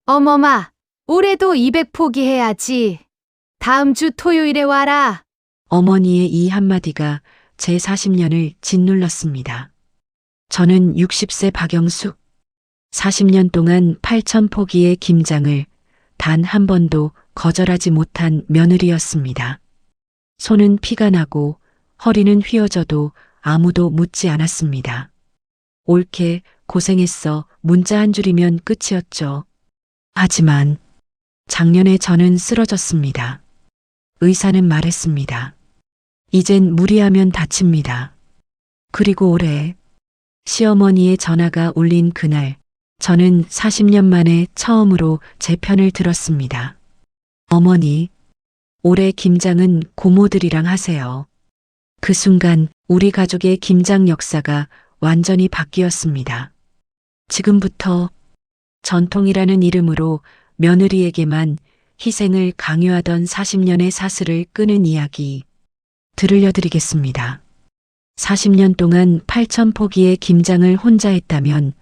어머마, 올해도 200 포기해야지. 다음 주 토요일에 와라. 어머니의 이 한마디가 제 40년을 짓눌렀습니다. 저는 60세 박영숙, 40년 동안 8천 포기의 김장을 단 한 번도 거절하지 못한 며느리였습니다. 손은 피가 나고 허리는 휘어져도 아무도 묻지 않았습니다. 옳게 고생했어 문자 한 줄이면 끝이었죠. 하지만 작년에 저는 쓰러졌습니다. 의사는 말했습니다. 이젠 무리하면 다칩니다. 그리고 올해 시어머니의 전화가 울린 그날 저는 40년 만에 처음으로 제 편을 들었습니다. 어머니, 올해 김장은 고모들이랑 하세요. 그 순간 우리 가족의 김장 역사가 완전히 바뀌었습니다. 지금부터 전통이라는 이름으로 며느리에게만 희생을 강요하던 40년의 사슬을 끄는 이야기 들려드리겠습니다. 40년 동안 8천 포기의 김장을 혼자 했다면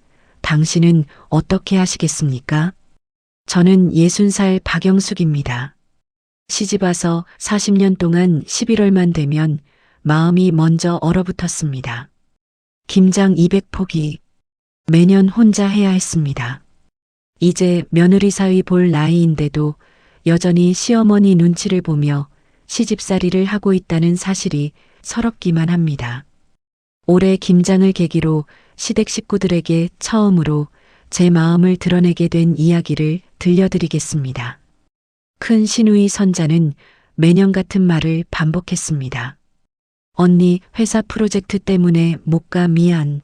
당신은 어떻게 하시겠습니까? 저는 60살 박영숙입니다. 시집와서 40년 동안 11월만 되면 마음이 먼저 얼어붙었습니다. 김장 200포기 매년 혼자 해야 했습니다. 이제 며느리 사위 볼 나이인데도 여전히 시어머니 눈치를 보며 시집살이를 하고 있다는 사실이 서럽기만 합니다. 올해 김장을 계기로 시댁 식구들에게 처음으로 제 마음을 드러내게 된 이야기를 들려드리겠습니다. 큰 시누이 선자는 매년 같은 말을 반복했습니다. 언니 회사 프로젝트 때문에 못 가 미안.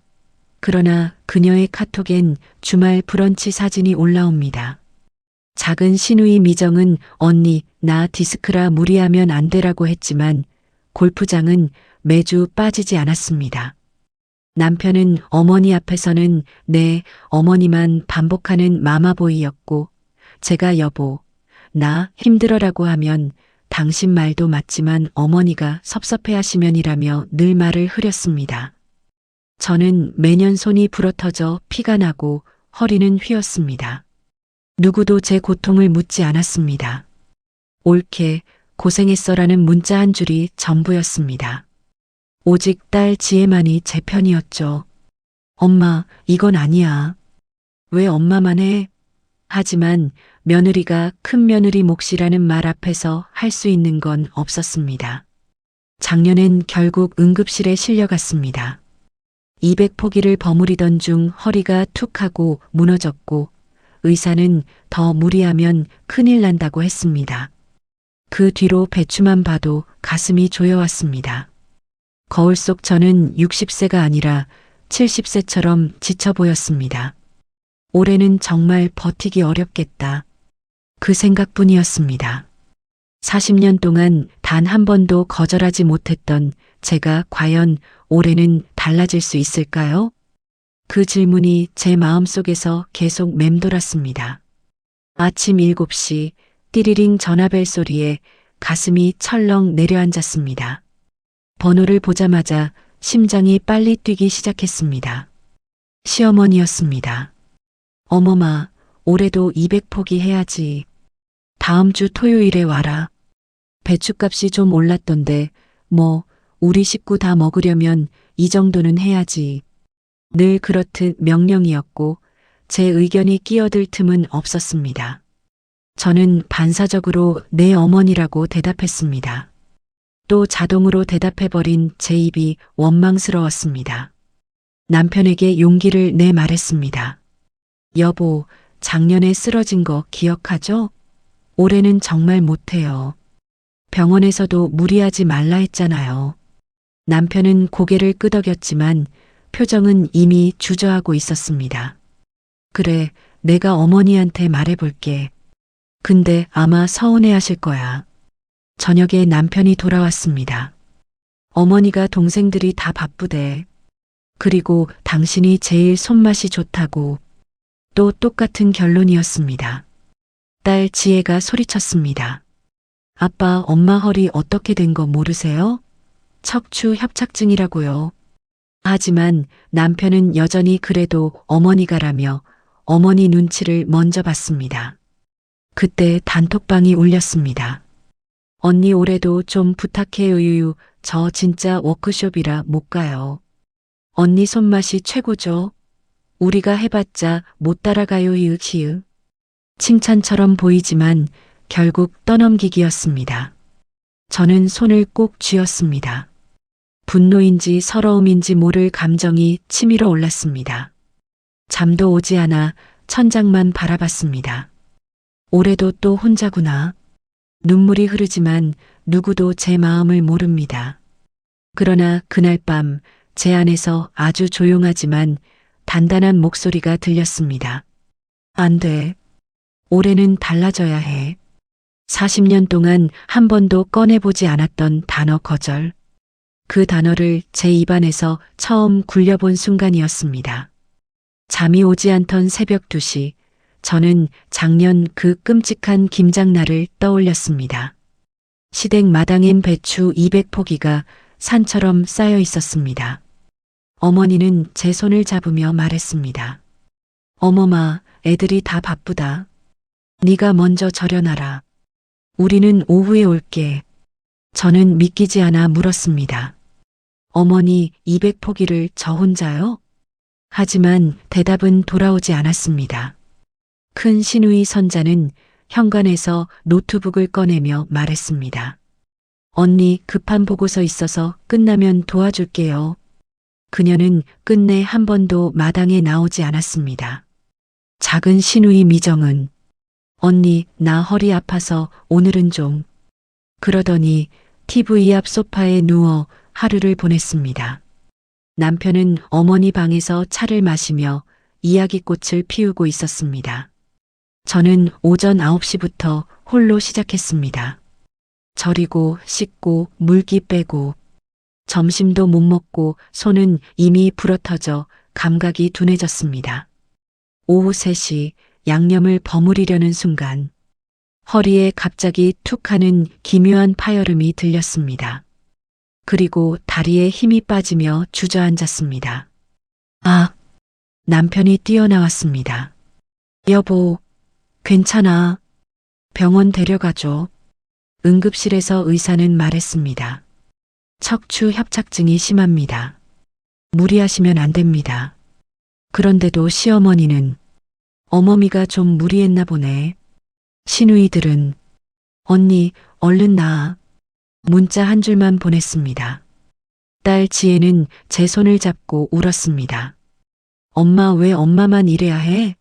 그러나 그녀의 카톡엔 주말 브런치 사진이 올라옵니다. 작은 시누이 미정은 언니 나 디스크라 무리하면 안 되라고 했지만 골프장은 매주 빠지지 않았습니다. 남편은 어머니 앞에서는 네, 어머니만 반복하는 마마보이였고 제가 여보, 나 힘들어라고 하면 당신 말도 맞지만 어머니가 섭섭해하시면이라며 늘 말을 흐렸습니다. 저는 매년 손이 부러터져 피가 나고 허리는 휘었습니다. 누구도 제 고통을 묻지 않았습니다. 옳게 고생했어라는 문자 한 줄이 전부였습니다. 오직 딸 지혜만이 제 편이었죠. 엄마, 이건 아니야. 왜 엄마만 해? 하지만 며느리가 큰 며느리 몫이라는 말 앞에서 할 수 있는 건 없었습니다. 작년엔 결국 응급실에 실려갔습니다. 200포기를 버무리던 중 허리가 툭 하고 무너졌고 의사는 더 무리하면 큰일 난다고 했습니다. 그 뒤로 배추만 봐도 가슴이 조여왔습니다. 거울 속 저는 60세가 아니라 70세처럼 지쳐 보였습니다. 올해는 정말 버티기 어렵겠다. 그 생각뿐이었습니다. 40년 동안 단 한 번도 거절하지 못했던 제가 과연 올해는 달라질 수 있을까요? 그 질문이 제 마음속에서 계속 맴돌았습니다. 아침 7시 띠리링 전화벨 소리에 가슴이 철렁 내려앉았습니다. 번호를 보자마자 심장이 빨리 뛰기 시작했습니다. 시어머니였습니다. 어머마, 올해도 200포기 해야지. 다음 주 토요일에 와라. 배춧값이 좀 올랐던데 뭐 우리 식구 다 먹으려면 이 정도는 해야지. 늘 그렇듯 명령이었고 제 의견이 끼어들 틈은 없었습니다. 저는 반사적으로 내 어머니라고 대답했습니다. 또 자동으로 대답해버린 제 입이 원망스러웠습니다. 남편에게 용기를 내 말했습니다. 여보, 작년에 쓰러진 거 기억하죠? 올해는 정말 못해요. 병원에서도 무리하지 말라 했잖아요. 남편은 고개를 끄덕였지만 표정은 이미 주저하고 있었습니다. 그래, 내가 어머니한테 말해볼게. 근데 아마 서운해하실 거야. 저녁에 남편이 돌아왔습니다. 어머니가 동생들이 다 바쁘대. 그리고 당신이 제일 손맛이 좋다고. 또 똑같은 결론이었습니다. 딸 지혜가 소리쳤습니다. 아빠, 엄마 허리 어떻게 된 거 모르세요? 척추 협착증이라고요. 하지만 남편은 여전히 그래도 어머니가라며 어머니 눈치를 먼저 봤습니다. 그때 단톡방이 울렸습니다. 언니 올해도 좀 부탁해요 유유. 저 진짜 워크숍이라 못 가요. 언니 손맛이 최고죠. 우리가 해봤자 못 따라가요 유치유. 칭찬처럼 보이지만 결국 떠넘기기였습니다. 저는 손을 꼭 쥐었습니다. 분노인지 서러움인지 모를 감정이 치밀어 올랐습니다. 잠도 오지 않아 천장만 바라봤습니다. 올해도 또 혼자구나. 눈물이 흐르지만 누구도 제 마음을 모릅니다. 그러나 그날 밤 제 안에서 아주 조용하지만 단단한 목소리가 들렸습니다. 안 돼. 올해는 달라져야 해. 40년 동안 한 번도 꺼내보지 않았던 단어 거절. 그 단어를 제 입안에서 처음 굴려본 순간이었습니다. 잠이 오지 않던 새벽 2시, 저는 작년 그 끔찍한 김장날을 떠올렸습니다. 시댁 마당엔 배추 200포기가 산처럼 쌓여 있었습니다. 어머니는 제 손을 잡으며 말했습니다. 어머마, 애들이 다 바쁘다. 네가 먼저 절여놔라. 우리는 오후에 올게. 저는 믿기지 않아 물었습니다. 어머니 200포기를 저 혼자요? 하지만 대답은 돌아오지 않았습니다. 큰 시누이 선자는 현관에서 노트북을 꺼내며 말했습니다. 언니 급한 보고서 있어서 끝나면 도와줄게요. 그녀는 끝내 한 번도 마당에 나오지 않았습니다. 작은 시누이 미정은 언니 나 허리 아파서 오늘은 좀 그러더니 TV 앞 소파에 누워 하루를 보냈습니다. 남편은 어머니 방에서 차를 마시며 이야기꽃을 피우고 있었습니다. 저는 오전 9시부터 홀로 시작했습니다. 절이고 씻고 물기 빼고 점심도 못 먹고 손은 이미 불어터져 감각이 둔해졌습니다. 오후 3시 양념을 버무리려는 순간 허리에 갑자기 툭 하는 기묘한 파열음이 들렸습니다. 그리고 다리에 힘이 빠지며 주저앉았습니다. 아! 남편이 뛰어나왔습니다. 여보, 괜찮아. 병원 데려가줘. 응급실에서 의사는 말했습니다. 척추 협착증이 심합니다. 무리하시면 안 됩니다. 그런데도 시어머니는 어머니가 좀 무리했나 보네. 시누이들은 언니 얼른 나아. 문자 한 줄만 보냈습니다. 딸 지혜는 제 손을 잡고 울었습니다. 엄마 왜 엄마만 이래야 해?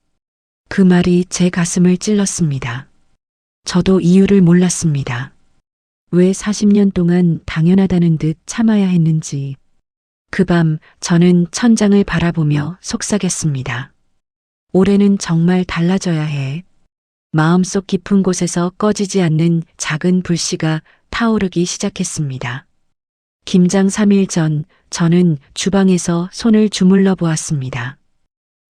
그 말이 제 가슴을 찔렀습니다. 저도 이유를 몰랐습니다. 왜 40년 동안 당연하다는 듯 참아야 했는지. 그 밤 저는 천장을 바라보며 속삭였습니다. 올해는 정말 달라져야 해. 마음속 깊은 곳에서 꺼지지 않는 작은 불씨가 타오르기 시작했습니다. 김장 3일 전 저는 주방에서 손을 주물러 보았습니다.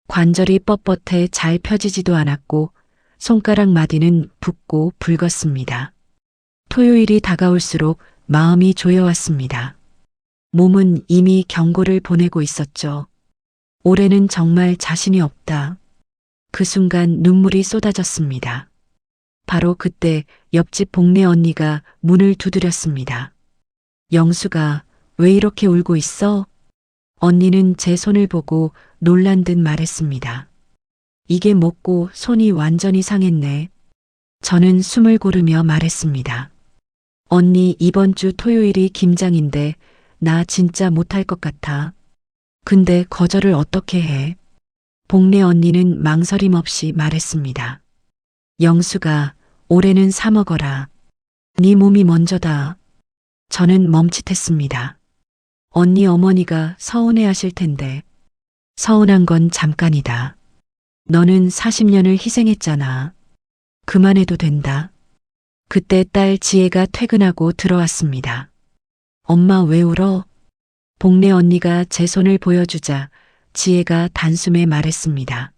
관절이 뻣뻣해 잘 펴지지도 않았고 손가락 마디는 붓고 붉었습니다. 토요일이 다가올수록 마음이 조여왔습니다. 몸은 이미 경고를 보내고 있었죠. 올해는 정말 자신이 없다. 그 순간 눈물이 쏟아졌습니다. 바로 그때 옆집 복례 언니가 문을 두드렸습니다. 영수가 왜 이렇게 울고 있어? 언니는 제 손을 보고 놀란 듯 말했습니다. 이게 뭐고 손이 완전히 상했네. 저는 숨을 고르며 말했습니다. 언니 이번 주 토요일이 김장인데 나 진짜 못할 것 같아. 근데 거절을 어떻게 해? 복례 언니는 망설임 없이 말했습니다. 영수가 올해는 사 먹어라. 네 몸이 먼저다. 저는 멈칫했습니다. 언니 어머니가 서운해하실 텐데. 서운한 건 잠깐이다. 너는 40년을 희생했잖아. 그만해도 된다. 그때 딸 지혜가 퇴근하고 들어왔습니다. 엄마 왜 울어? 복례 언니가 제 손을 보여주자 지혜가 단숨에 말했습니다.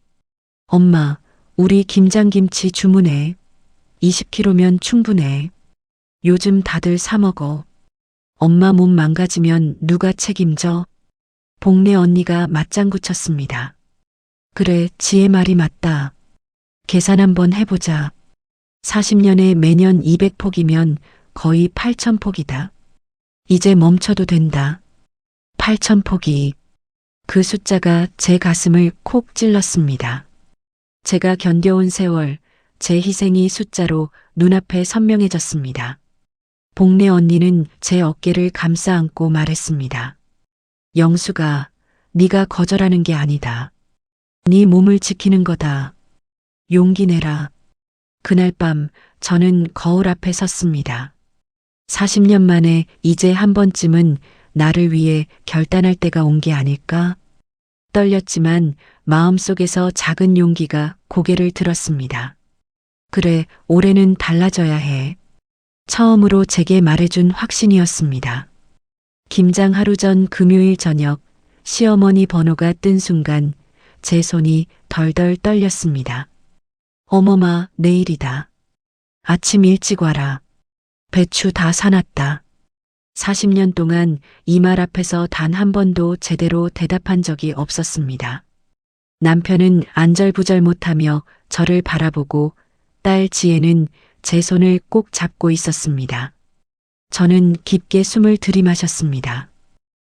엄마, 우리 김장김치 주문해. 20kg면 충분해. 요즘 다들 사 먹어. 엄마 몸 망가지면 누가 책임져? 복례 언니가 맞장구 쳤습니다. 그래, 지혜 말이 맞다. 계산 한번 해보자. 40년에 매년 200폭이면 거의 8,000폭이다. 이제 멈춰도 된다. 8,000폭이. 그 숫자가 제 가슴을 콕 찔렀습니다. 제가 견뎌온 세월, 제 희생이 숫자로 눈앞에 선명해졌습니다. 복래 언니는 제 어깨를 감싸 안고 말했습니다. 영수가, 네가 거절하는 게 아니다. 네 몸을 지키는 거다. 용기 내라. 그날 밤 저는 거울 앞에 섰습니다. 40년 만에 이제 한 번쯤은 나를 위해 결단할 때가 온 게 아닐까? 떨렸지만 마음속에서 작은 용기가 고개를 들었습니다. 그래, 올해는 달라져야 해. 처음으로 제게 말해준 확신이었습니다. 김장 하루 전 금요일 저녁 시어머니 번호가 뜬 순간 제 손이 덜덜 떨렸습니다. 어머마, 내일이다. 아침 일찍 와라. 배추 다 사놨다. 40년 동안 이 말 앞에서 단 한 번도 제대로 대답한 적이 없었습니다. 남편은 안절부절 못하며 저를 바라보고 딸 지혜는 제 손을 꼭 잡고 있었습니다. 저는 깊게 숨을 들이마셨습니다.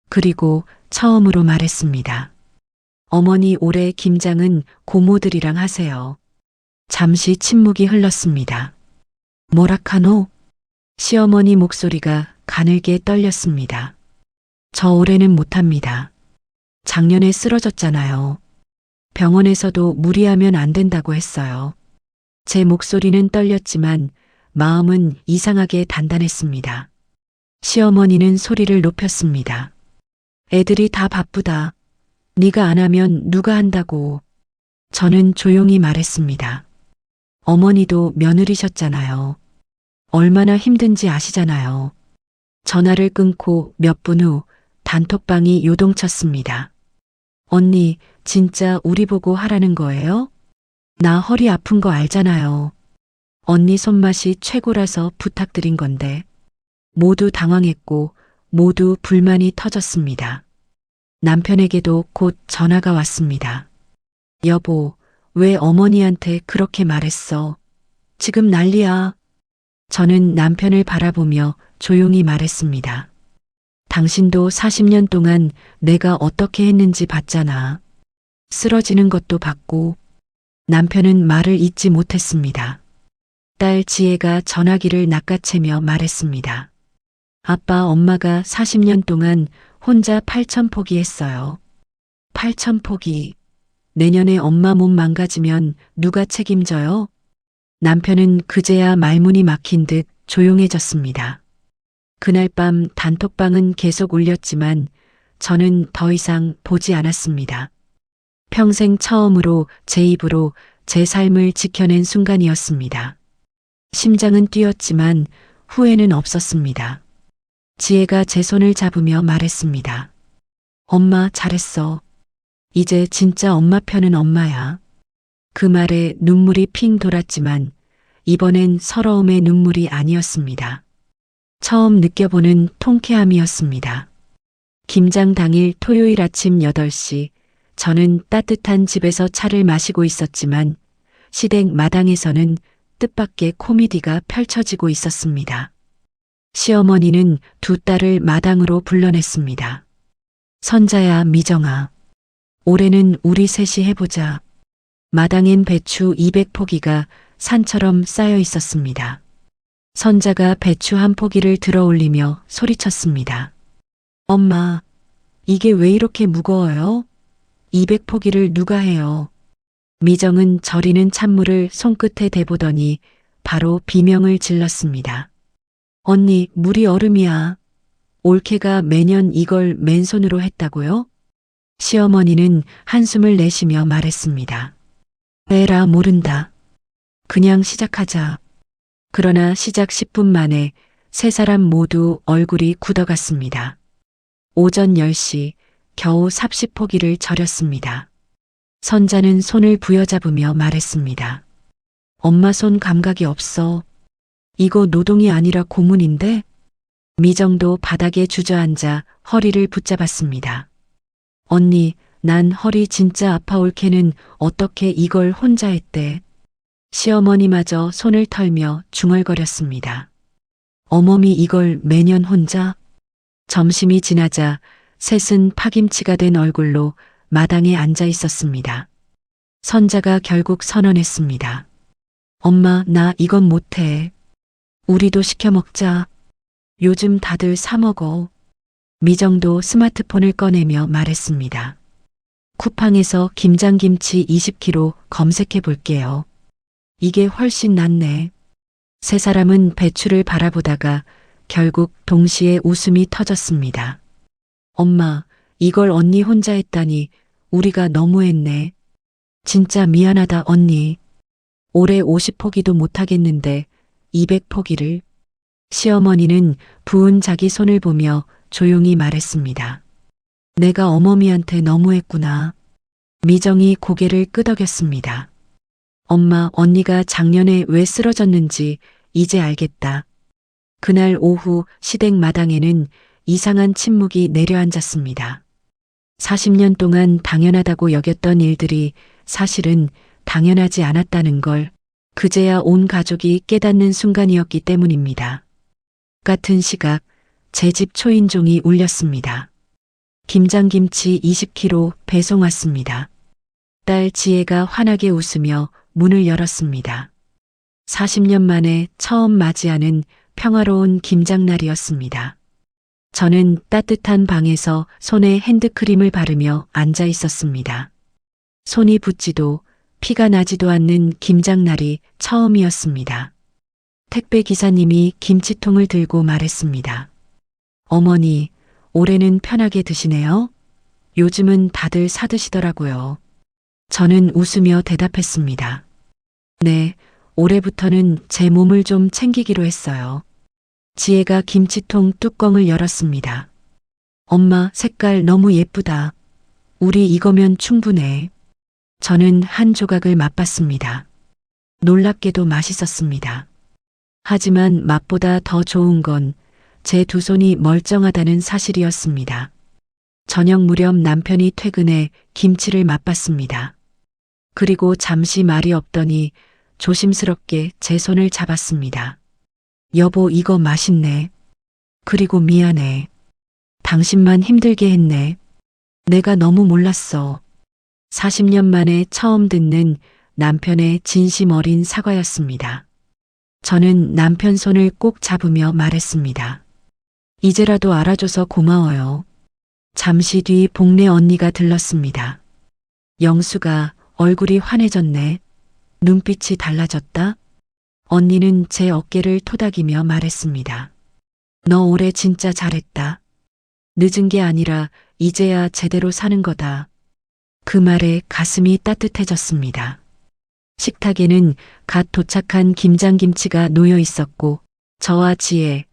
그리고 처음으로 말했습니다. 어머니 올해 김장은 고모들이랑 하세요. 잠시 침묵이 흘렀습니다. 뭐라카노? 시어머니 목소리가 가늘게 떨렸습니다. 저 올해는 못합니다. 작년에 쓰러졌잖아요. 병원에서도 무리하면 안 된다고 했어요. 제 목소리는 떨렸지만 마음은 이상하게 단단했습니다. 시어머니는 소리를 높였습니다. 애들이 다 바쁘다. 네가 안 하면 누가 한다고. 저는 조용히 말했습니다. 어머니도 며느리셨잖아요. 얼마나 힘든지 아시잖아요. 전화를 끊고 몇 분 후 단톡방이 요동쳤습니다. 언니, 진짜 우리 보고 하라는 거예요? 나 허리 아픈 거 알잖아요. 언니 손맛이 최고라서 부탁드린 건데. 모두 당황했고 모두 불만이 터졌습니다. 남편에게도 곧 전화가 왔습니다. 여보, 왜 어머니한테 그렇게 말했어? 지금 난리야. 저는 남편을 바라보며 조용히 말했습니다. 당신도 40년 동안 내가 어떻게 했는지 봤잖아. 쓰러지는 것도 봤고. 남편은 말을 잇지 못했습니다. 딸 지혜가 전화기를 낚아채며 말했습니다. 아빠, 엄마가 40년 동안 혼자 8,000포기 했어요. 8,000포기. 내년에 엄마 몸 망가지면 누가 책임져요? 남편은 그제야 말문이 막힌 듯 조용해졌습니다. 그날 밤 단톡방은 계속 울렸지만 저는 더 이상 보지 않았습니다. 평생 처음으로 제 입으로 제 삶을 지켜낸 순간이었습니다. 심장은 뛰었지만 후회는 없었습니다. 지혜가 제 손을 잡으며 말했습니다. 엄마, 잘했어. 이제 진짜 엄마 편은 엄마야. 그 말에 눈물이 핑 돌았지만 이번엔 서러움의 눈물이 아니었습니다. 처음 느껴보는 통쾌함이었습니다. 김장 당일 토요일 아침 8시 저는 따뜻한 집에서 차를 마시고 있었지만 시댁 마당에서는 뜻밖의 코미디가 펼쳐지고 있었습니다. 시어머니는 두 딸을 마당으로 불러냈습니다. 선자야, 미정아. 올해는 우리 셋이 해보자. 마당엔 배추 200포기가 산처럼 쌓여 있었습니다. 선자가 배추 한 포기를 들어 올리며 소리쳤습니다. 엄마, 이게 왜 이렇게 무거워요? 200포기를 누가 해요? 미정은 절이는 찬물을 손끝에 대보더니 바로 비명을 질렀습니다. 언니, 물이 얼음이야. 올케가 매년 이걸 맨손으로 했다고요? 시어머니는 한숨을 내쉬며 말했습니다. 에라, 모른다. 그냥 시작하자. 그러나 시작 10분 만에 세 사람 모두 얼굴이 굳어갔습니다. 오전 10시 겨우 삽시포기를 절였습니다. 선자는 손을 부여잡으며 말했습니다. 엄마 손 감각이 없어. 이거 노동이 아니라 고문인데? 미정도 바닥에 주저앉아 허리를 붙잡았습니다. 언니, 난 허리 진짜 아파올 캐는 어떻게 이걸 혼자 했대. 시어머니마저 손을 털며 중얼거렸습니다. 어머니 이걸 매년 혼자? 점심이 지나자 셋은 파김치가 된 얼굴로 마당에 앉아 있었습니다. 선자가 결국 선언했습니다. 엄마, 나 이건 못해. 우리도 시켜 먹자. 요즘 다들 사 먹어. 미정도 스마트폰을 꺼내며 말했습니다. 쿠팡에서 김장김치 20kg 검색해 볼게요. 이게 훨씬 낫네. 세 사람은 배추를 바라보다가 결국 동시에 웃음이 터졌습니다. 엄마, 이걸 언니 혼자 했다니 우리가 너무했네. 진짜 미안하다 언니. 올해 50포기도 못하겠는데 200포기를. 시어머니는 부은 자기 손을 보며 조용히 말했습니다. 내가 어머니한테 너무했구나. 미정이 고개를 끄덕였습니다. 엄마, 언니가 작년에 왜 쓰러졌는지 이제 알겠다. 그날 오후 시댁 마당에는 이상한 침묵이 내려앉았습니다. 40년 동안 당연하다고 여겼던 일들이 사실은 당연하지 않았다는 걸 그제야 온 가족이 깨닫는 순간이었기 때문입니다. 같은 시각 제 집 초인종이 울렸습니다. 김장김치 20kg 배송 왔습니다. 딸 지혜가 환하게 웃으며 문을 열었습니다. 40년 만에 처음 맞이하는 평화로운 김장날이었습니다. 저는 따뜻한 방에서 손에 핸드크림을 바르며 앉아 있었습니다. 손이 붓지도 피가 나지도 않는 김장날이 처음이었습니다. 택배 기사님이 김치통을 들고 말했습니다. 어머니, 올해는 편하게 드시네요? 요즘은 다들 사드시더라고요. 저는 웃으며 대답했습니다. 네, 올해부터는 제 몸을 좀 챙기기로 했어요. 지혜가 김치통 뚜껑을 열었습니다. 엄마, 색깔 너무 예쁘다. 우리 이거면 충분해. 저는 한 조각을 맛봤습니다. 놀랍게도 맛있었습니다. 하지만 맛보다 더 좋은 건 제 두 손이 멀쩡하다는 사실이었습니다. 저녁 무렵 남편이 퇴근해 김치를 맛봤습니다. 그리고 잠시 말이 없더니 조심스럽게 제 손을 잡았습니다. 여보, 이거 맛있네. 그리고 미안해. 당신만 힘들게 했네. 내가 너무 몰랐어. 40년 만에 처음 듣는 남편의 진심 어린 사과였습니다. 저는 남편 손을 꼭 잡으며 말했습니다. 이제라도 알아줘서 고마워요. 잠시 뒤 복래 언니가 들렀습니다. 영수가 얼굴이 환해졌네. 눈빛이 달라졌다. 언니는 제 어깨를 토닥이며 말했습니다. 너 올해 진짜 잘했다. 늦은 게 아니라 이제야 제대로 사는 거다. 그 말에 가슴이 따뜻해졌습니다. 식탁에는 갓 도착한 김장김치가 놓여 있었고 저와 지혜,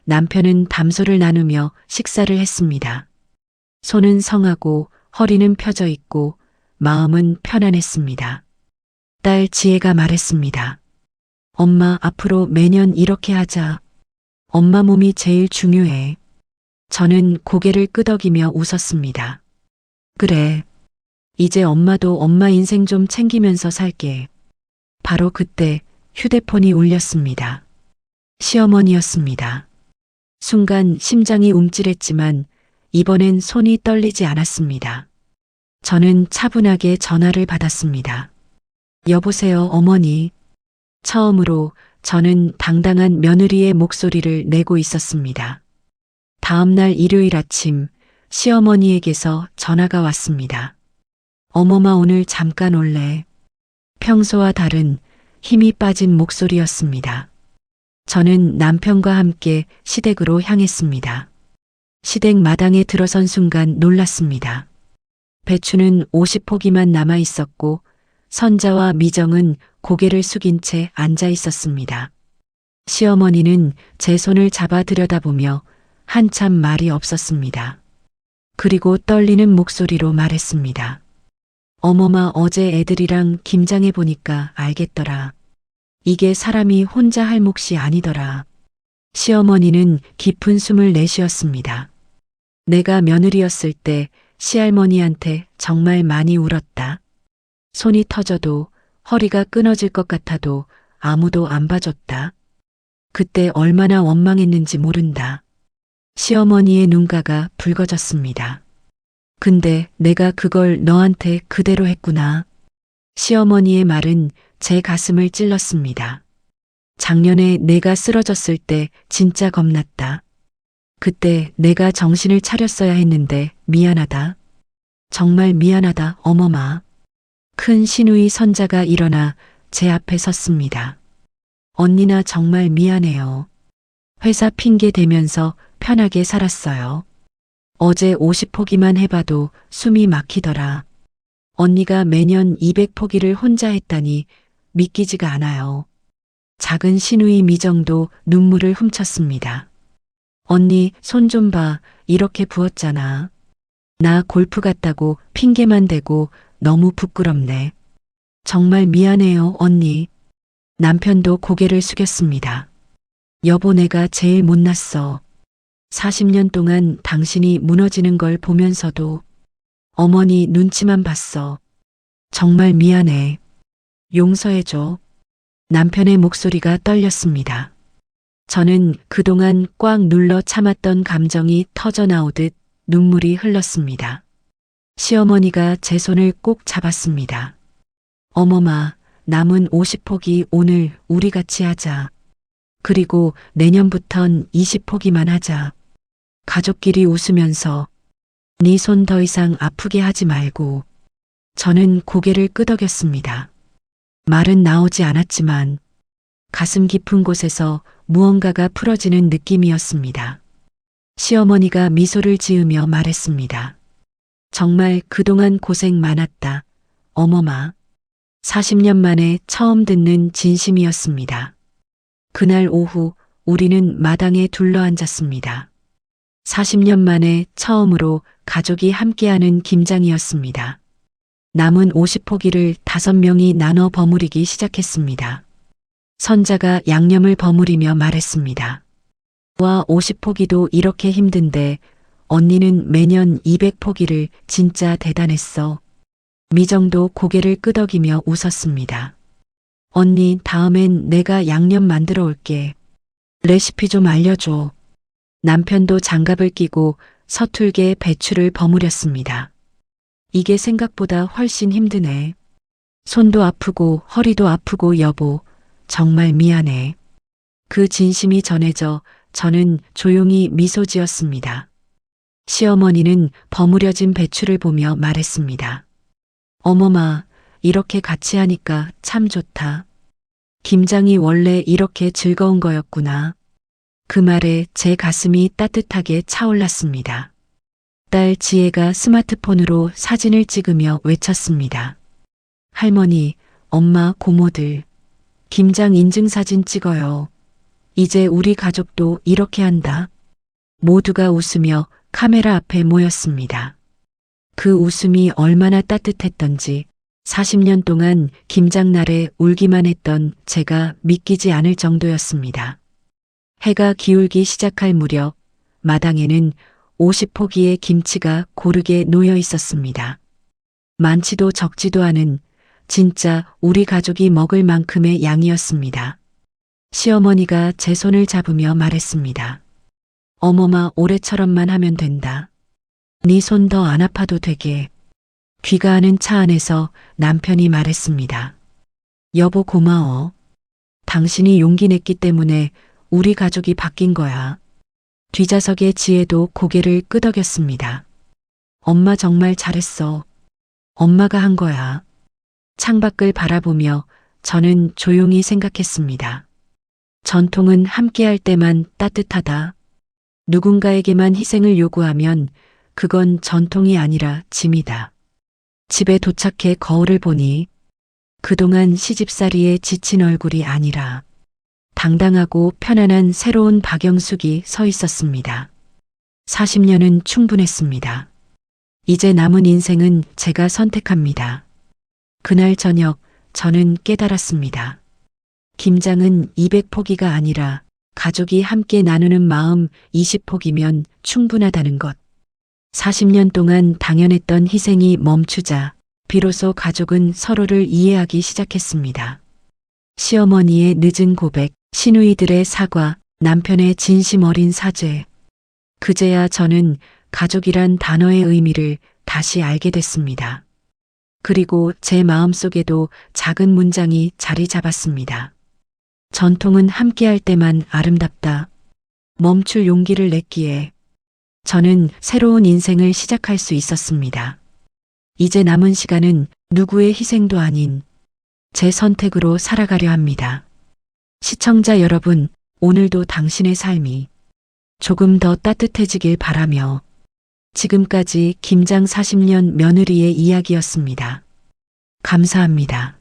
남편은 담소를 나누며 식사를 했습니다. 손은 성하고 허리는 펴져 있고 마음은 편안했습니다. 딸 지혜가 말했습니다. 엄마, 앞으로 매년 이렇게 하자. 엄마 몸이 제일 중요해. 저는 고개를 끄덕이며 웃었습니다. 그래. 이제 엄마도 엄마 인생 좀 챙기면서 살게. 바로 그때 휴대폰이 울렸습니다. 시어머니였습니다. 순간 심장이 움찔했지만 이번엔 손이 떨리지 않았습니다. 저는 차분하게 전화를 받았습니다. 여보세요, 어머니. 처음으로 저는 당당한 며느리의 목소리를 내고 있었습니다. 다음 날 일요일 아침 시어머니에게서 전화가 왔습니다. 어머마, 오늘 잠깐 올래. 평소와 다른 힘이 빠진 목소리였습니다. 저는 남편과 함께 시댁으로 향했습니다. 시댁 마당에 들어선 순간 놀랐습니다. 배추는 50포기만 남아 있었고 선자와 미정은 고개를 숙인 채 앉아 있었습니다. 시어머니는 제 손을 잡아 들여다보며 한참 말이 없었습니다. 그리고 떨리는 목소리로 말했습니다. 어머마, 어제 애들이랑 김장해 보니까 알겠더라. 이게 사람이 혼자 할 몫이 아니더라. 시어머니는 깊은 숨을 내쉬었습니다. 내가 며느리였을 때 시할머니한테 정말 많이 울었다. 손이 터져도 허리가 끊어질 것 같아도 아무도 안 봐줬다. 그때 얼마나 원망했는지 모른다. 시어머니의 눈가가 붉어졌습니다. 근데 내가 그걸 너한테 그대로 했구나. 시어머니의 말은 제 가슴을 찔렀습니다. 작년에 내가 쓰러졌을 때 진짜 겁났다. 그때 내가 정신을 차렸어야 했는데 미안하다. 정말 미안하다, 어머마. 큰 시누이 선자가 일어나 제 앞에 섰습니다. 언니나 정말 미안해요. 회사 핑계 대면서 편하게 살았어요. 어제 50포기만 해봐도 숨이 막히더라. 언니가 매년 200포기를 혼자 했다니 믿기지가 않아요. 작은 시누이 미정도 눈물을 훔쳤습니다. 언니 손 좀 봐. 이렇게 부었잖아. 나 골프 갔다고 핑계만 대고 너무 부끄럽네. 정말 미안해요, 언니. 남편도 고개를 숙였습니다. 여보, 내가 제일 못났어. 40년 동안 당신이 무너지는 걸 보면서도 어머니 눈치만 봤어. 정말 미안해. 용서해줘. 남편의 목소리가 떨렸습니다. 저는 그동안 꽉 눌러 참았던 감정이 터져 나오듯 눈물이 흘렀습니다. 시어머니가 제 손을 꼭 잡았습니다. 어머마, 남은 50포기 오늘 우리 같이 하자. 그리고 내년부턴 20포기만 하자. 가족끼리 웃으면서 네 손 더 이상 아프게 하지 말고. 저는 고개를 끄덕였습니다. 말은 나오지 않았지만 가슴 깊은 곳에서 무언가가 풀어지는 느낌이었습니다. 시어머니가 미소를 지으며 말했습니다. 정말 그동안 고생 많았다, 어머마. 40년 만에 처음 듣는 진심이었습니다. 그날 오후 우리는 마당에 둘러앉았습니다. 40년 만에 처음으로 가족이 함께하는 김장이었습니다. 남은 50포기를 5명이 나눠 버무리기 시작했습니다. 선자가 양념을 버무리며 말했습니다. 와, 50포기도 이렇게 힘든데 언니는 매년 200포기를. 진짜 대단했어. 미정도 고개를 끄덕이며 웃었습니다. 언니, 다음엔 내가 양념 만들어 올게. 레시피 좀 알려줘. 남편도 장갑을 끼고 서툴게 배추를 버무렸습니다. 이게 생각보다 훨씬 힘드네. 손도 아프고 허리도 아프고 여보, 정말 미안해. 그 진심이 전해져 저는 조용히 미소 지었습니다. 시어머니는 버무려진 배추를 보며 말했습니다. 어머마, 이렇게 같이 하니까 참 좋다. 김장이 원래 이렇게 즐거운 거였구나. 그 말에 제 가슴이 따뜻하게 차올랐습니다. 딸 지혜가 스마트폰으로 사진을 찍으며 외쳤습니다. 할머니, 엄마, 고모들, 김장 인증사진 찍어요. 이제 우리 가족도 이렇게 한다. 모두가 웃으며 카메라 앞에 모였습니다. 그 웃음이 얼마나 따뜻했던지 40년 동안 김장날에 울기만 했던 제가 믿기지 않을 정도였습니다. 해가 기울기 시작할 무렵 마당에는 50포기의 김치가 고르게 놓여 있었습니다. 많지도 적지도 않은 진짜 우리 가족이 먹을 만큼의 양이었습니다. 시어머니가 제 손을 잡으며 말했습니다. 어머마, 올해처럼만 하면 된다. 네 손 더 안 아파도 되게. 귀가하는 차 안에서 남편이 말했습니다. 여보, 고마워. 당신이 용기 냈기 때문에 우리 가족이 바뀐 거야. 뒷좌석의 지혜도 고개를 끄덕였습니다. 엄마 정말 잘했어. 엄마가 한 거야. 창밖을 바라보며 저는 조용히 생각했습니다. 전통은 함께할 때만 따뜻하다. 누군가에게만 희생을 요구하면 그건 전통이 아니라 짐이다. 집에 도착해 거울을 보니 그동안 시집살이에 지친 얼굴이 아니라 당당하고 편안한 새로운 박영숙이 서 있었습니다. 40년은 충분했습니다. 이제 남은 인생은 제가 선택합니다. 그날 저녁 저는 깨달았습니다. 김장은 200포기가 아니라 가족이 함께 나누는 마음 20포기면 충분하다는 것. 40년 동안 당연했던 희생이 멈추자 비로소 가족은 서로를 이해하기 시작했습니다. 시어머니의 늦은 고백, 시누이들의 사과, 남편의 진심 어린 사죄. 그제야 저는 가족이란 단어의 의미를 다시 알게 됐습니다. 그리고 제 마음속에도 작은 문장이 자리 잡았습니다. 전통은 함께할 때만 아름답다. 멈출 용기를 냈기에 저는 새로운 인생을 시작할 수 있었습니다. 이제 남은 시간은 누구의 희생도 아닌 제 선택으로 살아가려 합니다. 시청자 여러분, 오늘도 당신의 삶이 조금 더 따뜻해지길 바라며 지금까지 김장 40년 며느리의 이야기였습니다. 감사합니다.